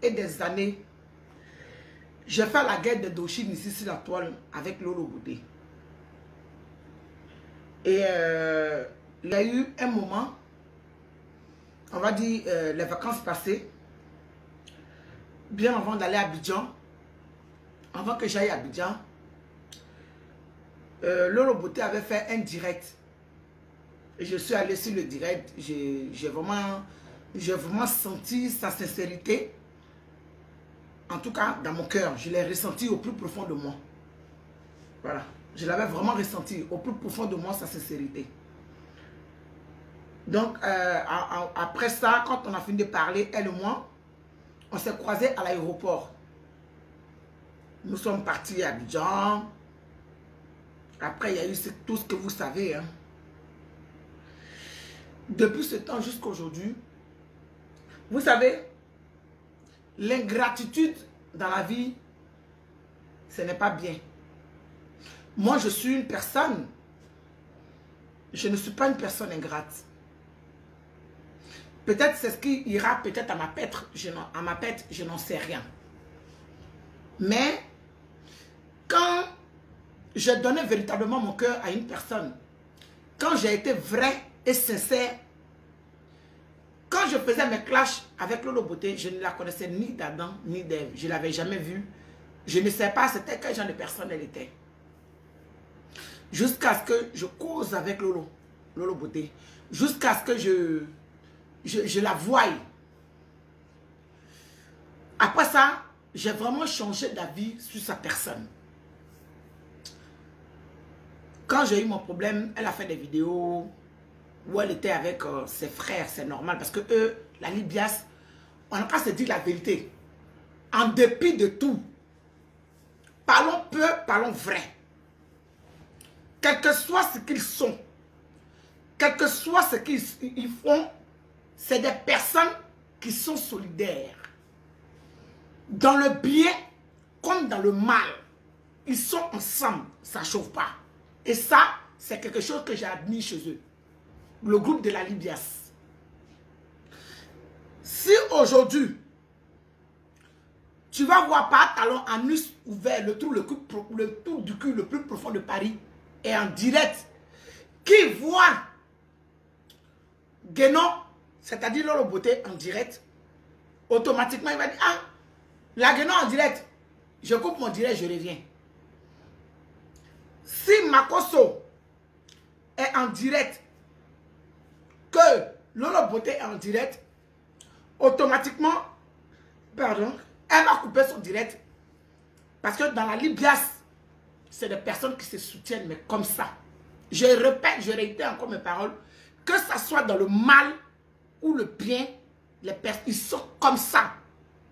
et des années, j'ai fait la guerre de Dochine ici sur la toile avec Lolo Beauté. Et il y a eu un moment, on va dire les vacances passées, bien avant d'aller à Abidjan, avant que j'aille à Abidjan, Lolo Beauté avait fait un direct. Et je suis allé sur le direct, j'ai vraiment senti sa sincérité. En tout cas, dans mon cœur, je l'ai ressenti au plus profond de moi. Voilà. Je l'avais vraiment ressenti au plus profond de moi, sa sincérité. Donc, après ça, quand on a fini de parler, elle et moi, on s'est croisés à l'aéroport. Nous sommes partis à Abidjan. Après, il y a eu tout ce que vous savez. Hein. Depuis ce temps jusqu'à aujourd'hui, vous savez, l'ingratitude dans la vie, ce n'est pas bien. Moi, je suis une personne, je ne suis pas une personne ingrate. Peut-être c'est ce qui ira peut-être à ma pète, je n'en sais rien. Mais, quand je donnais véritablement mon cœur à une personne, quand j'ai été vrai et sincère, quand je faisais mes clashs avec Lolo Beauté, je ne la connaissais ni d'Adam ni d'Ève. Je ne l'avais jamais vue. Je ne sais pas c'était quel genre de personne elle était. Jusqu'à ce que je cause avec Lolo Beauté. Jusqu'à ce que je la voie. Après ça, j'ai vraiment changé d'avis sur sa personne. Quand j'ai eu mon problème, elle a fait des vidéos où elle était avec ses frères, c'est normal. Parce que eux, la Libias, on n'a pas se dire la vérité. En dépit de tout, parlons peu, parlons vrai. Quel que soit ce qu'ils sont, quel que soit ce qu'ils font, c'est des personnes qui sont solidaires. Dans le bien comme dans le mal, ils sont ensemble, ça ne chauffe pas. Et ça, c'est quelque chose que j'ai admis chez eux. Le groupe de la Libias. Si aujourd'hui, tu vas voir par talon anus ouvert le trou du cul le plus profond de Paris et en direct, qui voit Guénon, c'est-à-dire Lolo Beauté en direct, automatiquement il va dire, ah, la Guénon en direct, je coupe mon direct, je reviens. Si Makoso est en direct, que Lolo Beauté est en direct, automatiquement, pardon, elle va couper son direct. Parce que dans la Libias, c'est des personnes qui se soutiennent, mais comme ça. Je répète, je réitère encore mes paroles, que ça soit dans le mal ou le bien, les personnes, ils sont comme ça.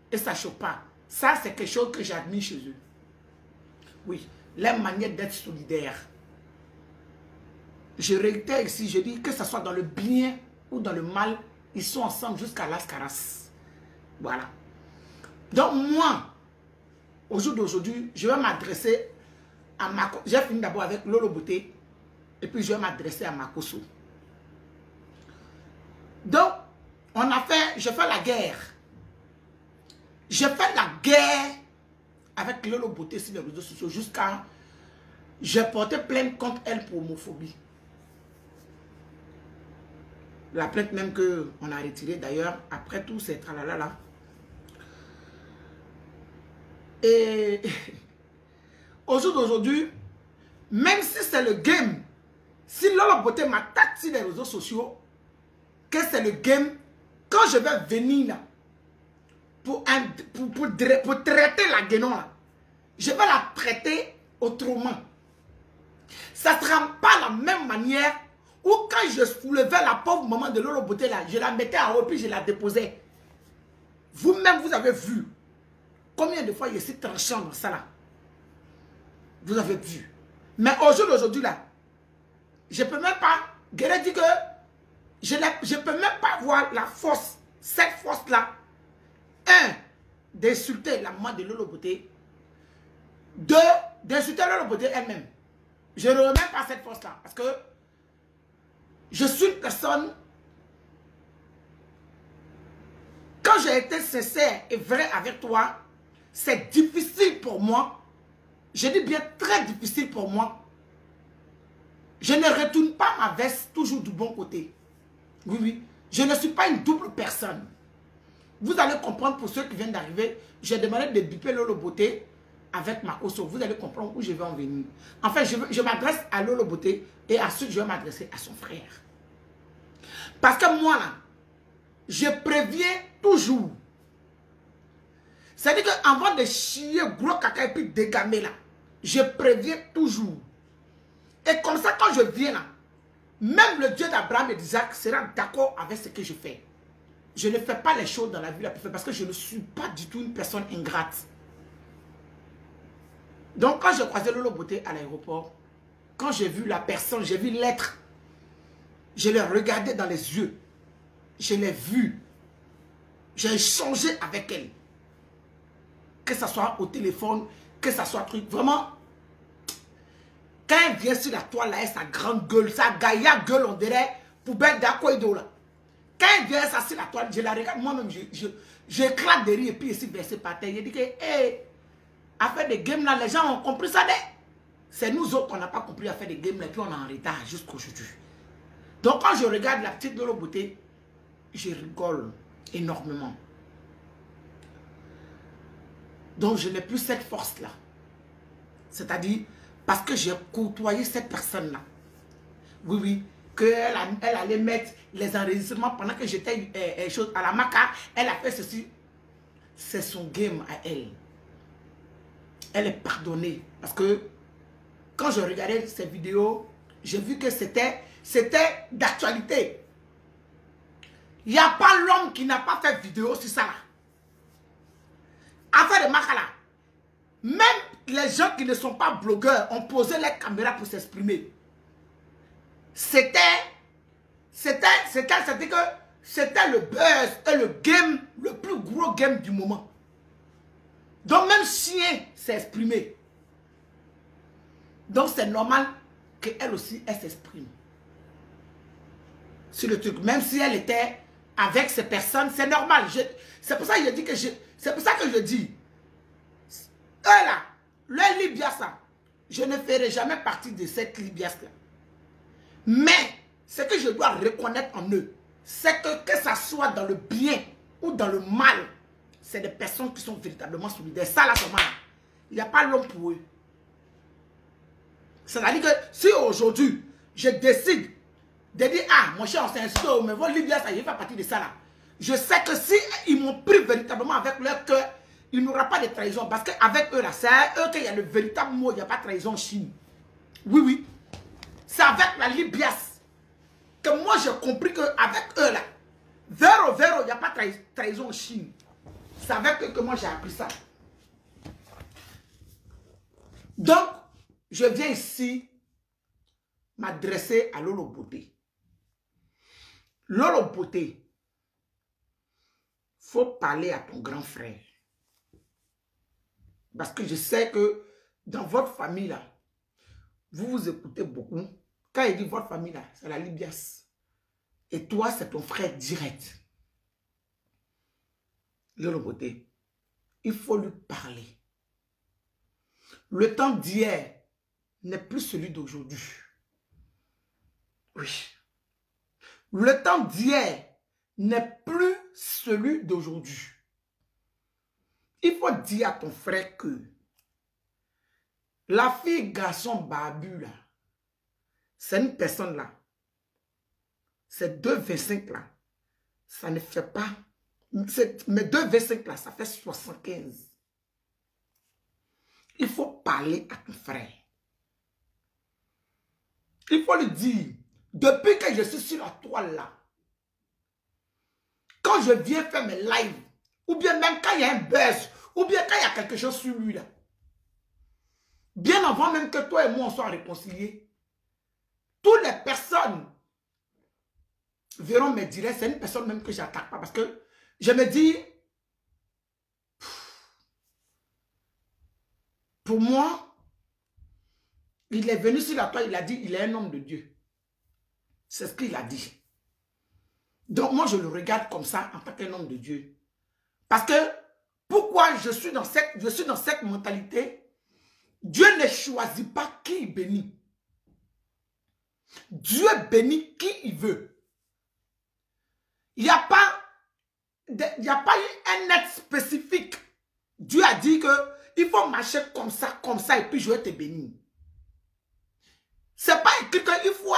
Et ça ne chauffe pas. Ça, c'est quelque chose que j'ai admis chez eux. Oui, leur manière d'être solidaire. Je réitère ici, je dis que ce soit dans le bien ou dans le mal, ils sont ensemble jusqu'à Las Caras. Voilà. Donc moi, au jour d'aujourd'hui, je vais m'adresser à Makoso. J'ai fini d'abord avec Lolo Beauté et puis je vais m'adresser à Makoso. Donc, je fais la guerre. Je fais la guerre avec Lolo Beauté sur les réseaux sociaux jusqu'à... J'ai porté plainte contre elle pour homophobie. La plainte même qu'on a retirée d'ailleurs, après tout, c'est tralala là. Et au jour d'aujourd'hui, même si c'est le game, si Lolo Beauté m'attaque sur les réseaux sociaux, que c'est le game, quand je vais venir là, pour traiter la Guénon là, je vais la traiter autrement. Ça ne sera pas la même manière où quand je soulevais la pauvre maman de Lolo Beauté là, je la mettais en haut puis je la déposais. Vous-même, vous avez vu combien de fois je suis tranchant dans ça là. Vous avez vu. Mais au jour d'aujourd'hui là, je ne peux même pas, Guéret dit que je ne peux même pas voir la force, cette force là. Un, d'insulter la maman de Lolo Beauté. Deux, d'insulter Lolo Beauté elle-même. Je ne remets pas cette force là. Parce que je suis une personne. quand j'ai été sincère et vrai avec toi, c'est difficile pour moi. Je dis bien très difficile pour moi. Je ne retourne pas ma veste toujours du bon côté. Oui, oui. Je ne suis pas une double personne. Vous allez comprendre pour ceux qui viennent d'arriver. J'ai demandé de biper Lolo Beauté avec ma Osso. Vous allez comprendre où je vais en venir. Enfin, je m'adresse à Lolo Beauté et ensuite je vais m'adresser à son frère. Parce que moi, là, je préviens toujours. C'est-à-dire qu'avant de chier gros caca et puis dégamer là, je préviens toujours. Et comme ça, quand je viens là, même le Dieu d'Abraham et d'Isaac sera d'accord avec ce que je fais. Je ne fais pas les choses dans la vie la plus faible parce que je ne suis pas du tout une personne ingrate. Donc quand j'ai croisé Lolo Beauté à l'aéroport, quand j'ai vu la personne, j'ai vu l'être, je l'ai regardé dans les yeux. Je l'ai vue. J'ai échangé avec elle. Que ce soit au téléphone, que ce soit truc. Vraiment, quand elle vient sur la toile, là, elle, sa grande gueule, sa gaïa gueule, on dirait, poubelle d'aquoido, là. Quand elle vient sur la toile, je la regarde, moi-même, j'éclate de rire et puis ici, versé par terre. Je dis que, hé, à faire des games là, les gens ont compris ça, c'est nous autres, on n'a pas compris à faire des games là, et puis on est en retard jusqu'aujourd'hui. Donc, quand je regarde la petite Lolo Beauté, je rigole énormément. Donc, je n'ai plus cette force-là. C'est-à-dire, parce que j'ai côtoyé cette personne-là. Oui, oui. Qu'elle allait mettre les enregistrements pendant que j'étais à la maca. Elle a fait ceci. C'est son game à elle. Elle est pardonnée. Parce que quand je regardais ces vidéos, j'ai vu que c'était d'actualité. Il n'y a pas l'homme qui n'a pas fait vidéo sur ça. Affaire de maca là. Même les gens qui ne sont pas blogueurs ont posé les caméras pour s'exprimer. C'était le buzz et le game, le plus gros game du moment. Donc même Chien s'est exprimé. Donc c'est normal qu'elle aussi, elle s'exprime. Sur le truc. Même si elle était avec ces personnes, c'est normal. C'est pour ça que je dis que c'est pour ça que je dis. Eux là, le Libias, je ne ferai jamais partie de cette Libias là. Mais ce que je dois reconnaître en eux, c'est que ça soit dans le bien ou dans le mal, c'est des personnes qui sont véritablement solidaires. Ça là, il n'y a pas l'homme pour eux. C'est-à-dire que si aujourd'hui, je décide de dire, ah, mon cher, on s'est inscrit, mais votre Libya, ça y est, fait partie de ça là. Je sais que si ils m'ont pris véritablement avec leur cœur, il n'y aura pas de trahison. Parce qu'avec eux là, c'est eux qu'il y a le véritable mot, il n'y a pas de trahison en Chine. Oui, oui. C'est avec la Libias que moi j'ai compris qu'avec eux là, vers il n'y a pas de trahison en Chine. C'est avec eux que moi j'ai appris ça. Donc, je viens ici m'adresser à Lolo Beauté. Lolo Beauté, faut parler à ton grand frère. Parce que je sais que dans votre famille là, vous vous écoutez beaucoup. Quand il dit votre famille là, c'est la Libias. Et toi, c'est ton frère direct. Lolo Beauté, il faut lui parler. Le temps d'hier n'est plus celui d'aujourd'hui. Oui. Le temps d'hier n'est plus celui d'aujourd'hui. Il faut dire à ton frère que la fille garçon barbu là, c'est une personne là. Ces 2,25 là, ça ne fait pas. Mais 2,25 là, ça fait 75. Il faut parler à ton frère. Il faut lui dire, depuis que je suis sur la toile là, quand je viens faire mes lives, ou bien même quand il y a un buzz, ou bien quand il y a quelque chose sur lui là, bien avant même que toi et moi on soit réconciliés, toutes les personnes verront mes directs. C'est une personne même que je n'attaque pas parce que je me dis, pour moi, il est venu sur la toile, il a dit, il est un homme de Dieu. C'est ce qu'il a dit. Donc moi, je le regarde comme ça, en tant qu'un homme de Dieu. Parce que, pourquoi je suis dans cette mentalité? Dieu ne choisit pas qui il bénit. Dieu bénit qui il veut. Il n'y a pas eu un être spécifique. Dieu a dit que il faut marcher comme ça, et puis je vais te bénir. C'est pas écrit qu'il faut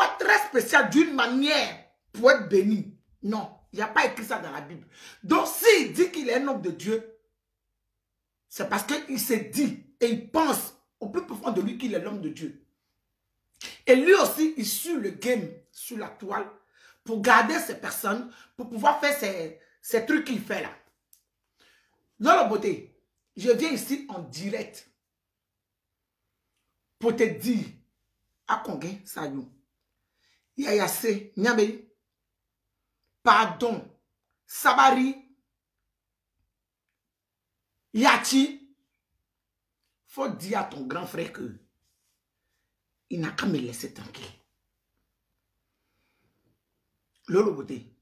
être très spécial d'une manière pour être béni. Non, il n'y a pas écrit ça dans la Bible. Donc, s'il dit qu'il est un homme de Dieu, c'est parce qu'il s'est dit et il pense au plus profond de lui qu'il est l'homme de Dieu. Et lui aussi, il suit le game sur la toile pour garder ces personnes, pour pouvoir faire ces trucs qu'il fait là. Dans la beauté, je viens ici en direct pour te dire à Kongé Sayou, Yayase, Nyame, pardon, Sabari, Yachi, faut dire à ton grand frère que il n'a qu'à me laisser tranquille. Lolo beauté,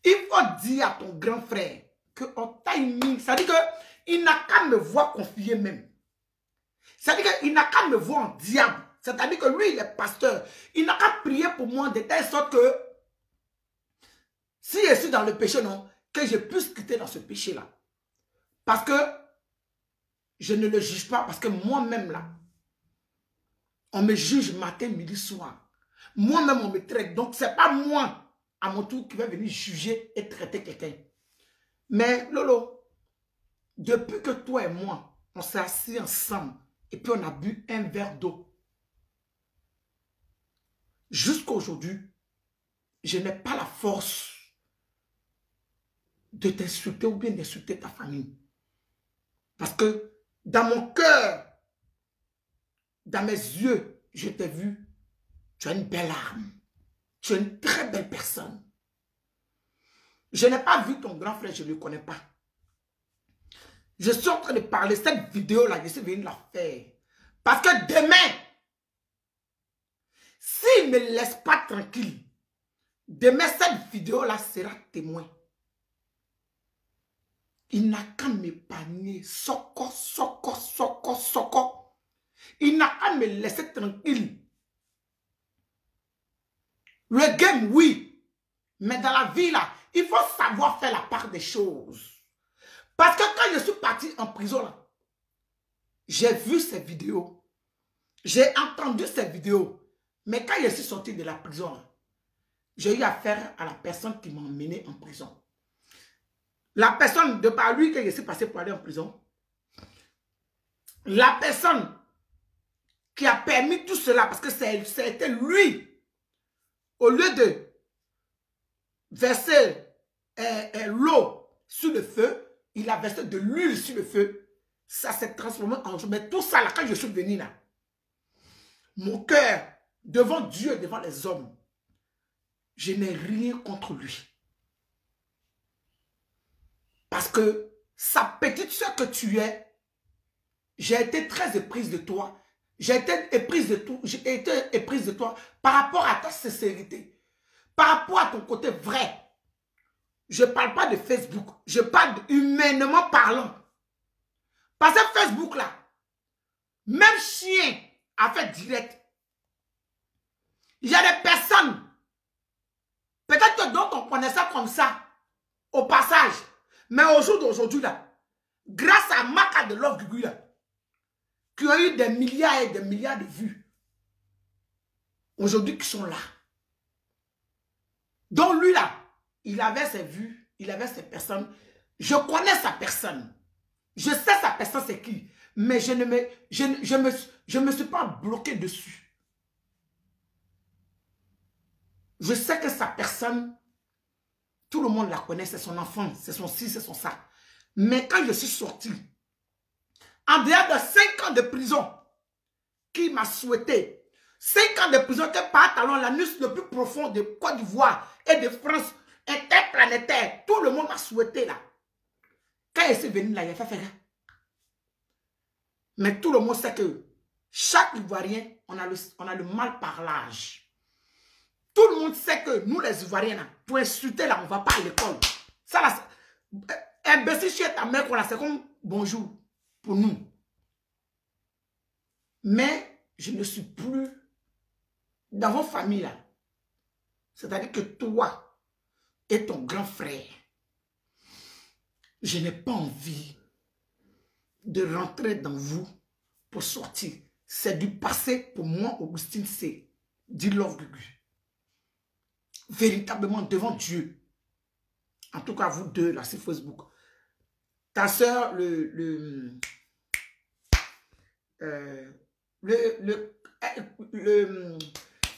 il faut dire à ton grand frère que on timing, ça dit que il n'a qu'à me voir confier même. C'est-à-dire qu'il n'a qu'à me voir en diable. C'est-à-dire que lui, il est pasteur. Il n'a qu'à prier pour moi de telle sorte que si je suis dans le péché, non, que je puisse quitter dans ce péché-là. Parce que je ne le juge pas, parce que moi-même là, on me juge matin, midi, soir. Moi-même, on me traite. Donc, ce n'est pas moi, à mon tour, qui vais venir juger et traiter quelqu'un. Mais, Lolo, depuis que toi et moi, on s'est assis ensemble, et puis on a bu un verre d'eau, jusqu'à aujourd'hui, je n'ai pas la force de t'insulter ou bien d'insulter ta famille. Parce que dans mon cœur, dans mes yeux, je t'ai vu, tu as une belle âme. Tu es une très belle personne. Je n'ai pas vu ton grand frère, je ne le connais pas. Je suis en train de parler, cette vidéo-là, je suis venu la faire. Parce que demain, s'il ne me laisse pas tranquille, demain, cette vidéo-là sera témoin. Il n'a qu'à m'épargner. Soko. Il n'a qu'à me laisser tranquille. Le game, oui. Mais dans la vie, là, il faut savoir faire la part des choses. Parce que quand je suis parti en prison, là, j'ai vu ces vidéos. J'ai entendu ces vidéos. Mais quand je suis sorti de la prison, là, j'ai eu affaire à la personne qui m'a emmené en prison. La personne, de par lui que je suis passé pour aller en prison, la personne qui a permis tout cela, parce que c'était lui, au lieu de verser l'eau sur le feu, il a versé de l'huile sur le feu. Ça s'est transformé en jour. Mais tout ça, là, quand je suis venu là, mon cœur, devant Dieu, devant les hommes, je n'ai rien contre lui. Parce que sa petite soeur que tu es, j'ai été très éprise de toi. J'ai été éprise de toi par rapport à ta sincérité, par rapport à ton côté vrai. Je ne parle pas de Facebook, je parle humainement parlant. Parce que Facebook là, même chien a fait direct. Il y a des personnes, peut-être dont on connaissait comme ça, au passage. Mais au jour d'aujourd'hui, là, grâce à Maka de Love Gugu, là, qui a eu des milliards et des milliards de vues, aujourd'hui qui sont là. Donc lui, là, il avait ses vues, il avait ses personnes. Je connais sa personne. Je sais sa personne c'est qui. Mais je ne me suis pas bloqué dessus. Je sais que sa personne, tout le monde la connaît, c'est son enfant, c'est son ci, c'est son ça. Mais quand je suis sorti, en dehors de 5 ans de prison, qui m'a souhaité, 5 ans de prison que par talon, l'anus le plus profond de Côte d'Ivoire et de France, interplanétaire, tout le monde m'a souhaité là. Quand je suis venu là, il a fait faire. Mais tout le monde sait que chaque Ivoirien, on a le mal parlage. Tout le monde sait que nous les Ivoiriens, là, pour insulter là, on ne va pas à l'école. Ça là, imbécile chez ta mère, c'est comme bonjour pour nous. Mais je ne suis plus dans vos familles là. C'est-à-dire que toi et ton grand frère, je n'ai pas envie de rentrer dans vous pour sortir. C'est du passé pour moi, Augustine, c'est du love Gugu. Véritablement devant Dieu. En tout cas, vous deux là sur Facebook. Ta soeur,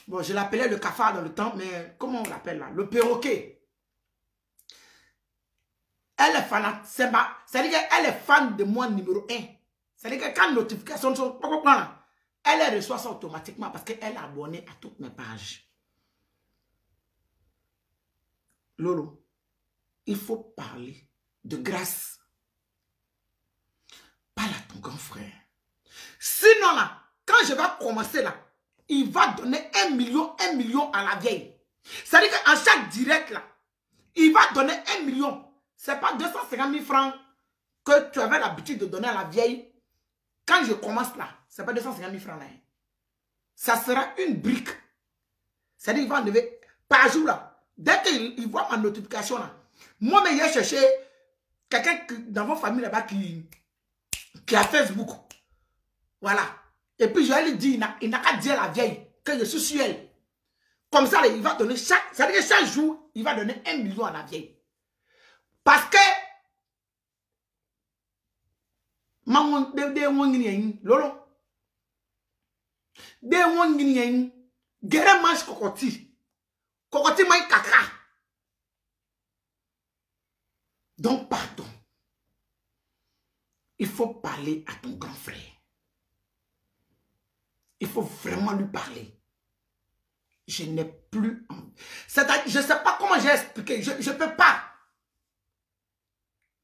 bon, je l'appelais le cafard dans le temps, mais comment on l'appelle là? Le perroquet. Elle est fan, c'est-à-dire qu'elle est fan de moi numéro 1. C'est-à-dire que quand notification sont, elle reçoit ça automatiquement parce qu'elle est abonnée à toutes mes pages. Lolo, il faut parler de grâce. Parle à ton grand frère. Sinon là, quand je vais commencer là, il va donner 1 million à la vieille. C'est-à-dire qu'en chaque direct là, il va donner 1 million. Ce n'est pas 250 000 francs que tu avais l'habitude de donner à la vieille. Quand je commence là, ce n'est pas 250 000 francs là. Ça sera une brique. C'est-à-dire qu'il va enlever par jour là. Dès qu'il voit ma notification là, moi, mais j'ai cherché quelqu'un dans vos familles là-bas qui a Facebook. Voilà. Et puis je lui dis, il n'a qu'à dire à la vieille que je suis sur elle. Comme ça, il va donner c'est-à-dire que chaque jour, il va donner 1 million à la vieille. Parce que maman de wangini lolo de wangini gere mange kokoti mai kaka. Donc pardon, il faut parler à ton grand frère. Il faut vraiment lui parler. Je n'ai plus envie. C'est-à-dire, je ne sais pas comment j'ai expliqué. Je ne peux pas.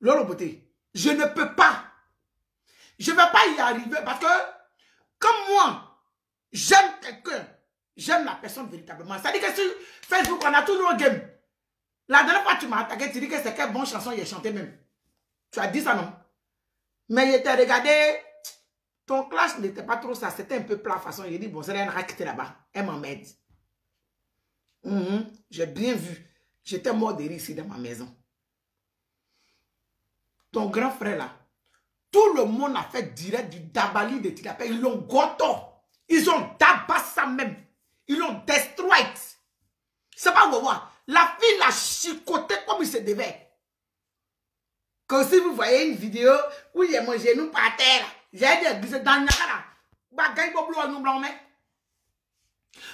Lolo beauté, je ne peux pas. Je ne vais pas y arriver parce que, comme moi, j'aime quelqu'un, j'aime la personne véritablement. C'est-à-dire que sur Facebook, on a toujours un game. La dernière fois, tu m'as attaqué, tu dis que c'est quelle bonne chanson il a chanté même. Tu as dit ça, non? Mais il t'a regardé, ton clash n'était pas trop ça, c'était un peu plat façon. Il dit, bon, c'est rien à quitter là-bas. Elle m'emmène. J'ai bien vu. J'étais mort de rire ici dans ma maison. Ton grand frère là, tout le monde a fait direct du dabali de Tilapia. Ils l'ont goto. Ils ont tabassé même. Ils l'ont destroyed. C'est pas voir. La fille l'a chicoté comme il se devait. Quand si vous voyez une vidéo où il a mangé nous par terre, j'ai dit que dans le cas bagay boblo nous blanc mais.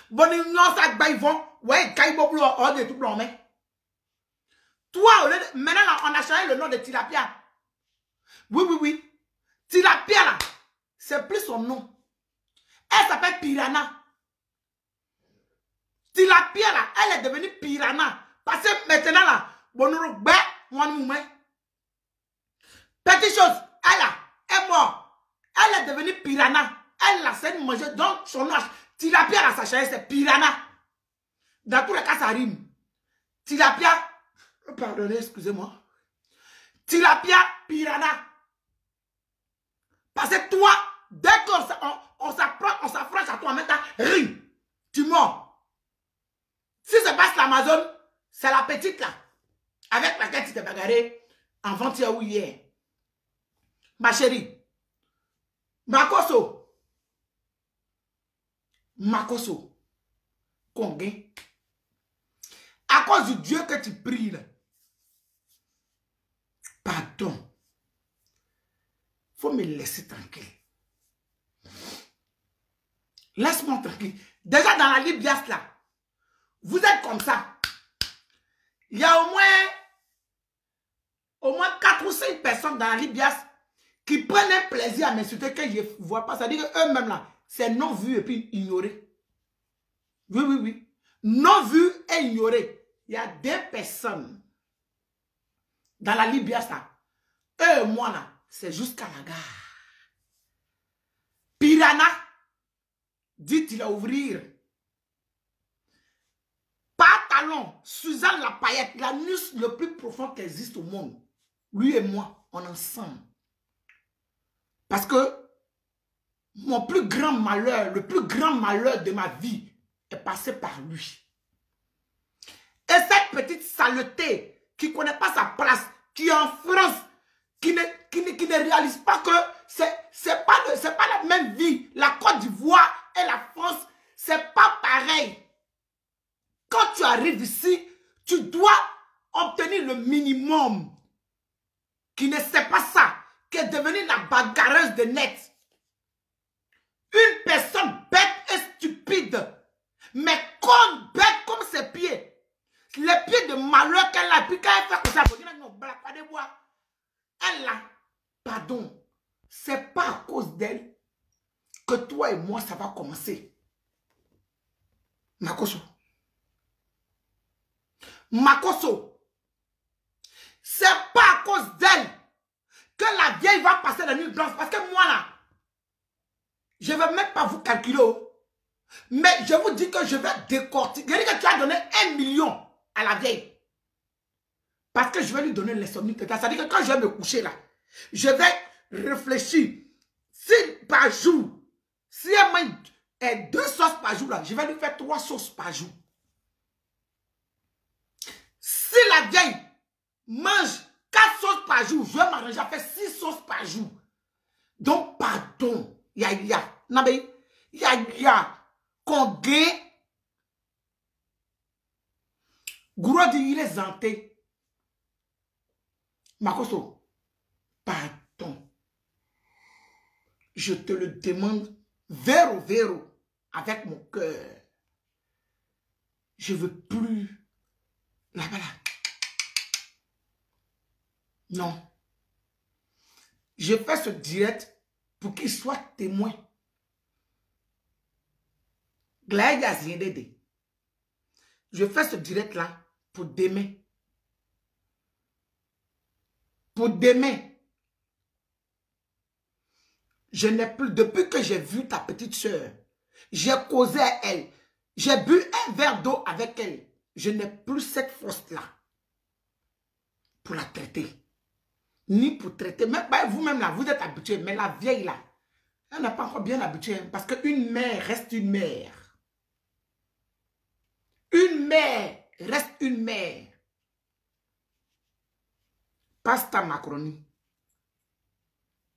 Bon non ça bagay vont, ouais kay boblo hors de tout blanc mais. Toi maintenant là, on a changé le nom de Tilapia. Oui. Tilapia là, c'est plus son nom. Elle s'appelle Piranha. Tilapia là, elle est devenue Piranha. Parce que maintenant là, bonjour, petite chose, elle est morte. Elle est devenue Piranha. Elle a fait manger, donc son nom, Tilapia là, sa chérie, c'est Piranha. Dans tous les cas, ça rime. Tilapia, pardonnez, excusez-moi. Tilapia, Piranha. Parce que toi, dès qu'on s'approche à toi, maintenant, rime. Tu mords. Si c'est pas l'Amazon, c'est la petite là. Avec laquelle tu t'es bagarré avant-hier ou hier. Ma chérie. Makoso. Congué. À cause du Dieu que tu pries là. Pardon. Faut me laisser tranquille. Laisse-moi tranquille. Déjà dans la Libias là, vous êtes comme ça. Il y a au moins 4 ou 5 personnes dans la Libias qui prennent un plaisir à m'insulter que je ne vois pas. C'est-à-dire qu'eux-mêmes là, c'est non vu et puis ignoré. Oui. Non vu et ignoré. Il y a des personnes dans la Libias là. Eux et moi là, c'est jusqu'à la gare. Piranha, dit-il à ouvrir. Pas ta parlons, Suzanne la paillette, la l'anus le plus profond qui existe au monde, lui et moi, on est ensemble. Parce que mon plus grand malheur, le plus grand malheur de ma vie est passé par lui. Et cette petite saleté qui ne connaît pas sa place, qui est en France, qui ne réalise pas que c'est pas la même vie. La Côte d'Ivoire et la France, c'est pas pareil. Quand tu arrives ici, tu dois obtenir le minimum. Qui ne sait pas ça, qui est devenue la bagarreuse de net. Une personne bête et stupide, mais bête comme ses pieds. Les pieds de malheur qu'elle a, puis quand elle fait comme ça, elle a, pardon, c'est pas à cause d'elle que toi et moi, ça va commencer. Makoso. Makoso. C'est pas à cause d'elle que la vieille va passer la nuit blanche. Parce que moi là, je ne vais même pas vous calculer. Mais je vous dis que je vais décortiquer. Je dis que tu as donné 1 million à la vieille. Parce que je vais lui donner l'insomnie. C'est-à-dire que quand je vais me coucher là, je vais réfléchir. Si par jour, si elle mange 2 sauces par jour là, je vais lui faire 3 sauces par jour. Si la vieille mange 4 sauces par jour, je vais m'arranger à faire 6 sauces par jour. Donc, pardon. Qu'on gagne. Gros dit, il est zanté. Makoso, pardon. Je te le demande, véro, avec mon cœur. Je ne veux plus. Là-bas, là. Non. Je fais ce direct pour qu'il soit témoin. Je fais ce direct là pour demain. Pour demain. Je n'ai plus, depuis que j'ai vu ta petite soeur, j'ai causé à elle, j'ai bu un verre d'eau avec elle. Je n'ai plus cette force-là pour la traiter. Ni pour traiter, même vous-même là, vous êtes habitué, mais la vieille là, elle n'a pas encore bien habitué, parce qu'une mère reste une mère. Une mère reste une mère. Passe ta macaroni.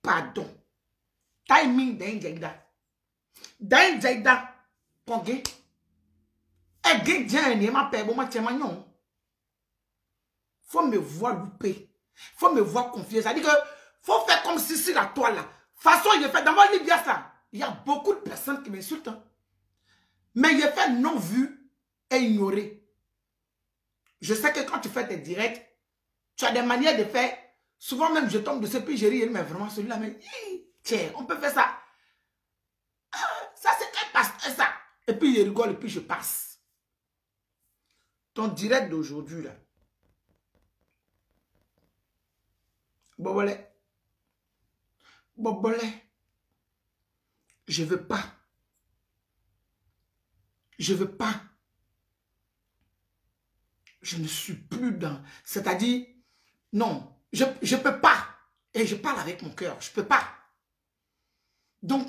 Pardon. Timing d'un jaïda. D'un jaïda. Pongé. Et gagne n'y ma père, bon ma tiens non. Faut me voir louper. Faut me voir confier. Ça dit que faut faire comme si la toile là. Façon, il fait dans mon livre ça. Il y a beaucoup de personnes qui m'insultent. Hein. Mais il fait non vu et ignoré. Je sais que quand tu fais tes directs, tu as des manières de faire. Souvent même je tombe de ce puis je ris, mais vraiment celui-là, mais tiens, on peut faire ça. Ça c'est qu'un passe ça. Et puis je rigole et puis je passe. Ton direct d'aujourd'hui là. Bobolé. Je veux pas. Je veux pas. Je ne suis plus dans... C'est-à-dire, non, je peux pas. Et je parle avec mon cœur. Je peux pas. Donc,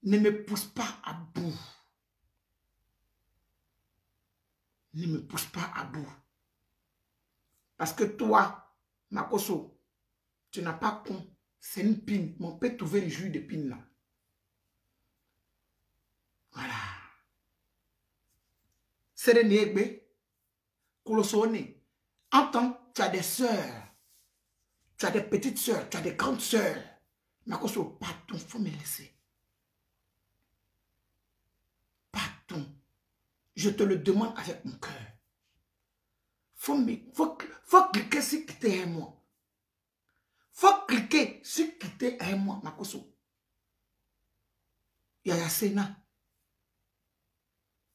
ne me pousse pas à bout. Ne me pousse pas à bout. Parce que toi, Makoso, tu n'as pas con. C'est une pine. Mais on peut trouver le jus de pine là. Voilà. C'est le Niegbe. Kolosone. Entends, tu as des sœurs. Tu as des petites sœurs. Tu as des grandes sœurs. Makoso, pardon, faut me laisser. Pardon. Je te le demande avec mon cœur. Faut cliquer sur quitter un mois. Faut cliquer sur quitter un mois, Makoso. Yaya Sena.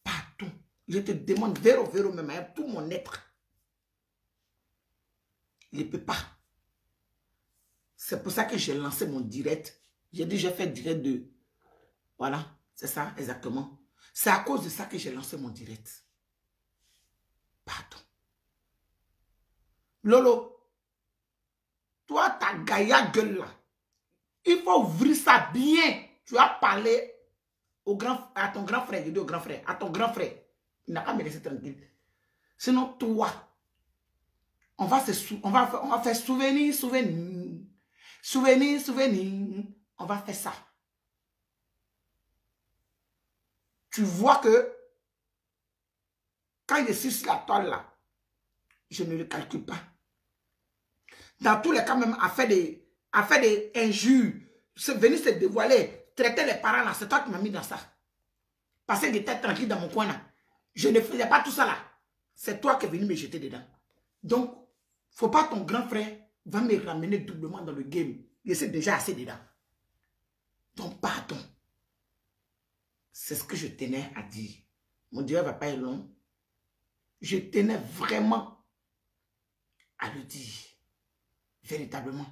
Pardon. Je te demande, véro, même avec tout mon être. Il ne peut pas. C'est pour ça que j'ai lancé mon direct. J'ai dit, j'ai fait direct de... Voilà, c'est ça, exactement. C'est à cause de ça que j'ai lancé mon direct. Pardon. Lolo, toi, ta gaïa gueule là, il faut ouvrir ça bien. Tu as parlé à ton grand frère, je dis au grand frère, à ton grand frère. Il n'a pas me laisser tranquille. Sinon, toi, on va faire souvenir. On va faire ça. Tu vois que quand je suis sur la toile là, je ne le calcule pas. Dans tous les cas, même, à faire des injures, venir se dévoiler, traiter les parents là, c'est toi qui m'as mis dans ça. Parce que j'étais tranquille dans mon coin là. Je ne faisais pas tout ça là. C'est toi qui es venu me jeter dedans. Donc, faut pas ton grand frère va me ramener doublement dans le game. Je suis déjà assez dedans. Donc, pardon. C'est ce que je tenais à dire. Mon Dieu, va pas être long. Je tenais vraiment à le dire. Véritablement.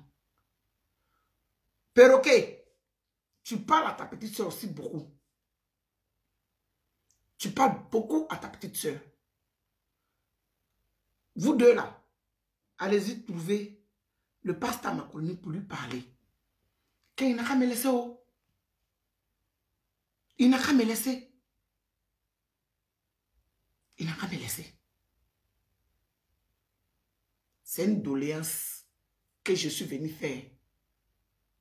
Perroquet, tu parles à ta petite soeur aussi beaucoup. Tu parles beaucoup à ta petite soeur. Vous deux là, allez-y trouver le pasteur Maconie pour lui parler. Quand il n'a qu'à me laisser. Oh. Il n'a qu'à me laisser. Il n'a qu'à me laisser. C'est une doléance que je suis venu faire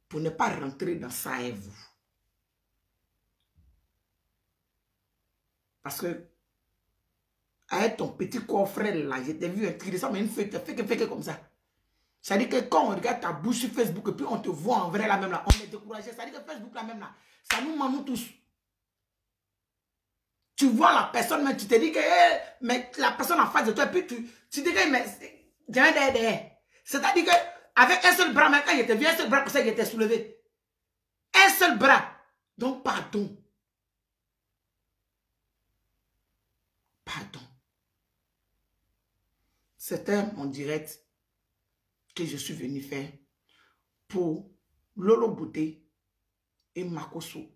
pour ne pas rentrer dans ça et vous. Parce que avec ton petit coffret là, je t'ai vu écrire ça, mais une feuille, fait que comme ça. Ça dit que quand on regarde ta bouche sur Facebook et puis on te voit en vrai là même là, on est découragé. Ça dit que Facebook là même là, ça nous ment nous tous. Tu vois la personne, mais tu te dis que mais la personne en face de toi, et puis tu dis que mais c'est-à-dire que avec un seul bras, même quand il était vu, un seul bras comme ça, il était soulevé. Un seul bras. Donc pardon. Pardon. C'était mon direct que je suis venu faire pour Lolo Bouté et Makoso.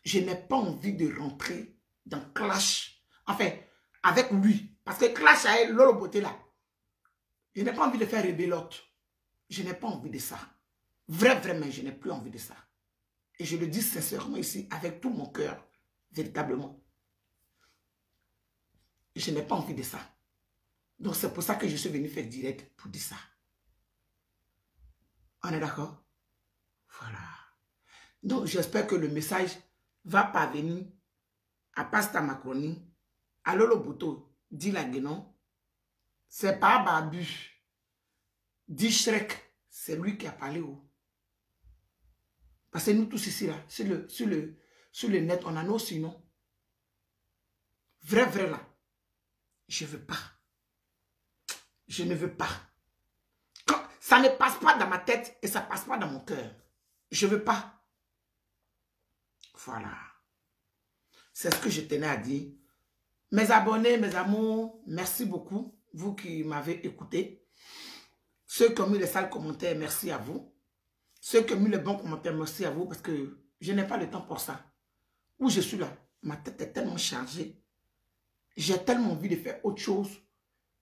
Je n'ai pas envie de rentrer dans clash, enfin, avec lui. Parce que clash avec Lolo Bouté là, je n'ai pas envie de faire rébellote. Je n'ai pas envie de ça. Vraiment, je n'ai plus envie de ça. Et je le dis sincèrement ici, avec tout mon cœur, véritablement. Je n'ai pas envie de ça. Donc c'est pour ça que je suis venu faire direct pour dire ça. On est d'accord? Voilà. Donc j'espère que le message va parvenir à Pasteur Maconie, à Lolo Bouto, dit la Guénon. C'est pas Babu. Dit Shrek, c'est lui qui a parlé haut. Parce que nous tous ici là, sur le net, on a nos sinon. Vrai là. Je ne veux pas. Je ne veux pas. Quand ça ne passe pas dans ma tête et ça ne passe pas dans mon cœur. Je ne veux pas. Voilà. C'est ce que je tenais à dire. Mes abonnés, mes amours, merci beaucoup. Vous qui m'avez écouté. Ceux qui ont mis les sales commentaires, merci à vous. Ceux qui ont mis les bons commentaires, merci à vous. Parce que je n'ai pas le temps pour ça. Où je suis là, ma tête est tellement chargée. J'ai tellement envie de faire autre chose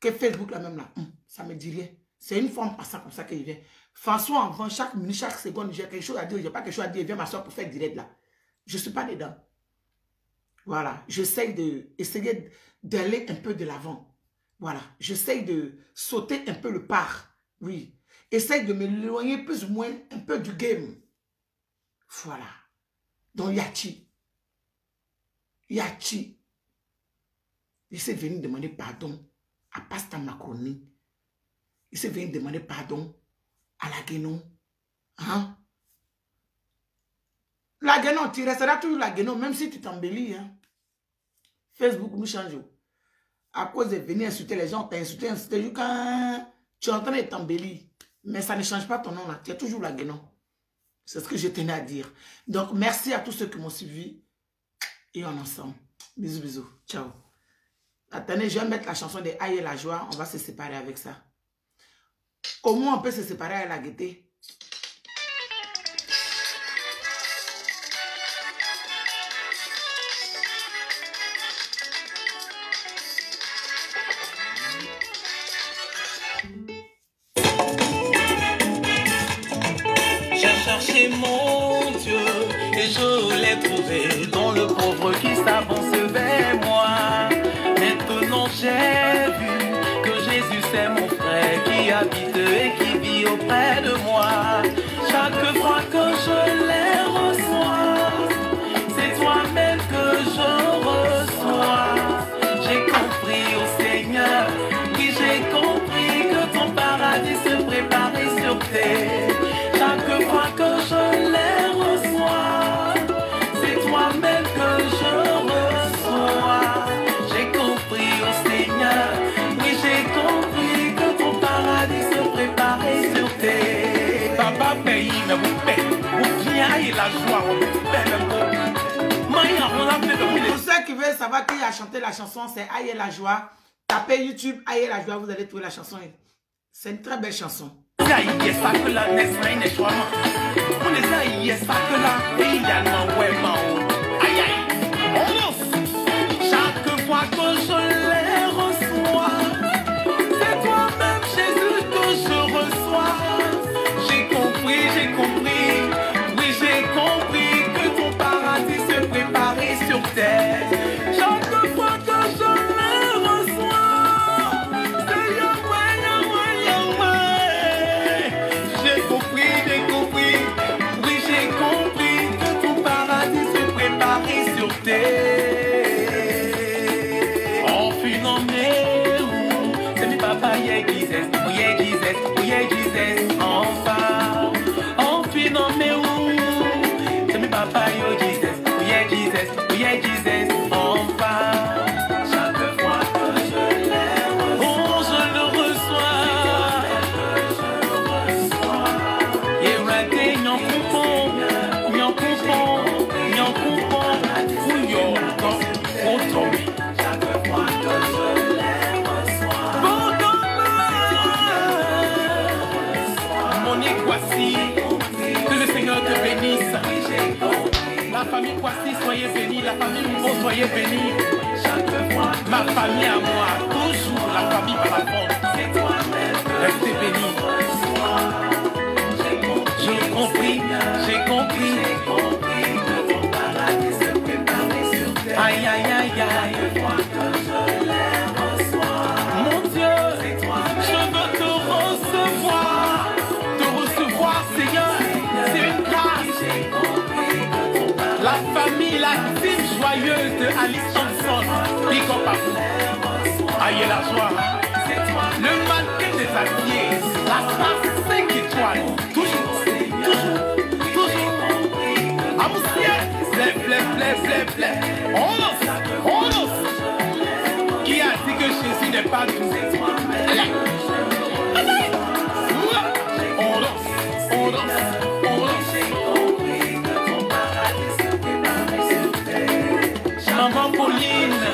que Facebook là même là. Ça me dit rien. C'est une forme passant comme ça que je viens. François, avant chaque minute, chaque seconde, j'ai quelque chose à dire. Je n'ai pas quelque chose à dire. Viens m'asseoir pour faire direct là. Je ne suis pas dedans. Voilà. J'essaie d'aller un peu de l'avant. Voilà. J'essaie de sauter un peu le pas. Oui. Essaye de m'éloigner plus ou moins un peu du game. Voilà. Donc Yachi. Yachi. Il s'est venu demander pardon à Pasteur Maconie. Il s'est venu demander pardon à la Guénon. Hein? La Guénon, tu resteras toujours la Guénon, même si tu t'embellis. Hein? Facebook nous change. À cause de venir insulter les gens, t'as insulté quand tu es en train de t'embellir. Mais ça ne change pas ton nom là. Tu es toujours la Guénon. C'est ce que je tenais à dire. Donc, merci à tous ceux qui m'ont suivi. Et on est ensemble. Bisous, bisous. Ciao. Attendez, je vais mettre la chanson de Aïe et la joie. On va se séparer avec ça. Au moins, on peut se séparer à la gaieté. cherché mon Dieu et je l'ai trouvé dans le pauvre qui s'avance vers moi. Maintenant j'ai vu que Jésus c'est mon frère qui habite et qui vit auprès de moi. Chaque fois que je les reçois, c'est toi-même que je reçois. J'ai compris au Seigneur, oui j'ai compris que ton paradis se préparait sur terre. Chaque fois que je les reçois, c'est toi-même que je reçois. J'ai compris au Seigneur, oui j'ai compris que ton paradis se préparait sur terre. Papa paye, mais vous payez, vous viens la joie, vous paye même pas. Pour ceux qui veulent savoir qui a chanté la chanson, c'est Aïe la joie. Tapez YouTube Aïe la joie, vous allez trouver la chanson. C'est une très belle chanson. Chaque fois que je les reçois, c'est toi-même Jésus que je reçois. J'ai compris, oui j'ai compris que ton paradis se préparait sur terre. Chaque fois que je les reçois, c'est Yahweh, Yahweh. J'ai compris, oui j'ai compris que ton paradis se préparait sur terre. En finant mes roues, c'est mes papas, yeah Jesus, oh yeah Jesus, oh yeah Jesus, enfin. En finant mes roues, c'est mes papas, yo Jesus, oh yeah Jesus, oh yeah Jesus, enfin. Chaque fois que je les reçois, oh je le reçois. Et raté, n'en coupons, n'en coupons, n'en coupons, fouillons, autant. Chaque fois que je les reçois, mon Kwasi, que le Seigneur te bénisse. La famille Kwasi, soyez bénie. La famille Mouko, soyez bénie. Ma famille à moi, toujours la famille par la fronde. Restez bénis. J'ai compris. Aïe, aïe, aïe, aïe. Mon Dieu, je veux te recevoir, Seigneur. C'est une grâce. La famille, la team joyeuse de Alice Johnson. Big up à vous. Aïe, la joie. Le mannequin des habillés. La star 5 étoiles. Toujours. À mon ciel. Blé. On danse. Qui a dit que Jésus n'est pas tout? Allez. On danse. Maman Pauline,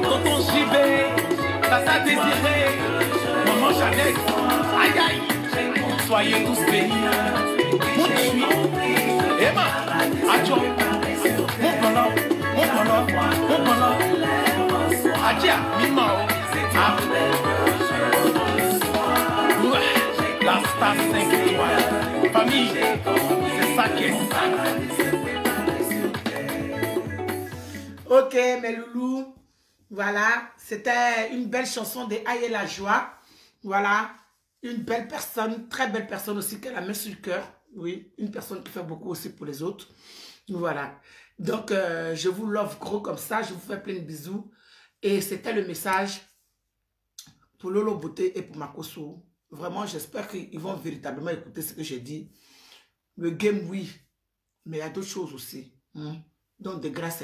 tonton JB, Tata Désiré, maman Jeannette, aïe aïe, soyez tous bénis. Mon chui, Emma, Adjo, mon polo, Adja, Mimao, la star 5 étoiles, famille, c'est ça qui est ça. Ok, mes loulous, voilà, c'était une belle chanson de Aïe la joie. Voilà, une belle personne, très belle personne aussi, qui a la main sur le cœur. Oui, une personne qui fait beaucoup aussi pour les autres. Voilà, donc je vous love gros comme ça, je vous fais plein de bisous. Et c'était le message pour Lolo Beauté et pour Makoso. Vraiment, j'espère qu'ils vont véritablement écouter ce que j'ai dit. Le game, oui, mais il y a d'autres choses aussi. Donc, de grâce,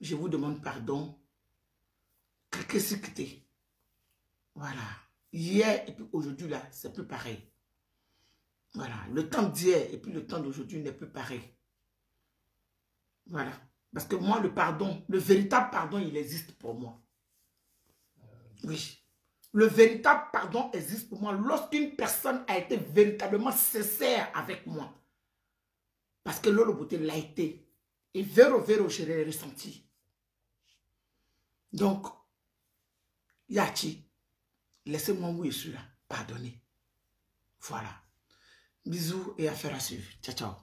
je vous demande pardon. Qu'est-ce qui quitté? Voilà. Hier et puis aujourd'hui, là, c'est plus pareil. Voilà. Le temps d'hier et puis le temps d'aujourd'hui n'est plus pareil. Voilà. Parce que moi, le pardon, le véritable pardon, il existe pour moi. Oui. Le véritable pardon existe pour moi lorsqu'une personne a été véritablement sincère avec moi. Parce que Lolo Beauté l'a été. Et véro, je l'ai ressenti. Donc, Yachi, laissez-moi où je suis là. Pardonnez. Voilà. Bisous et affaire à suivre. Ciao, ciao.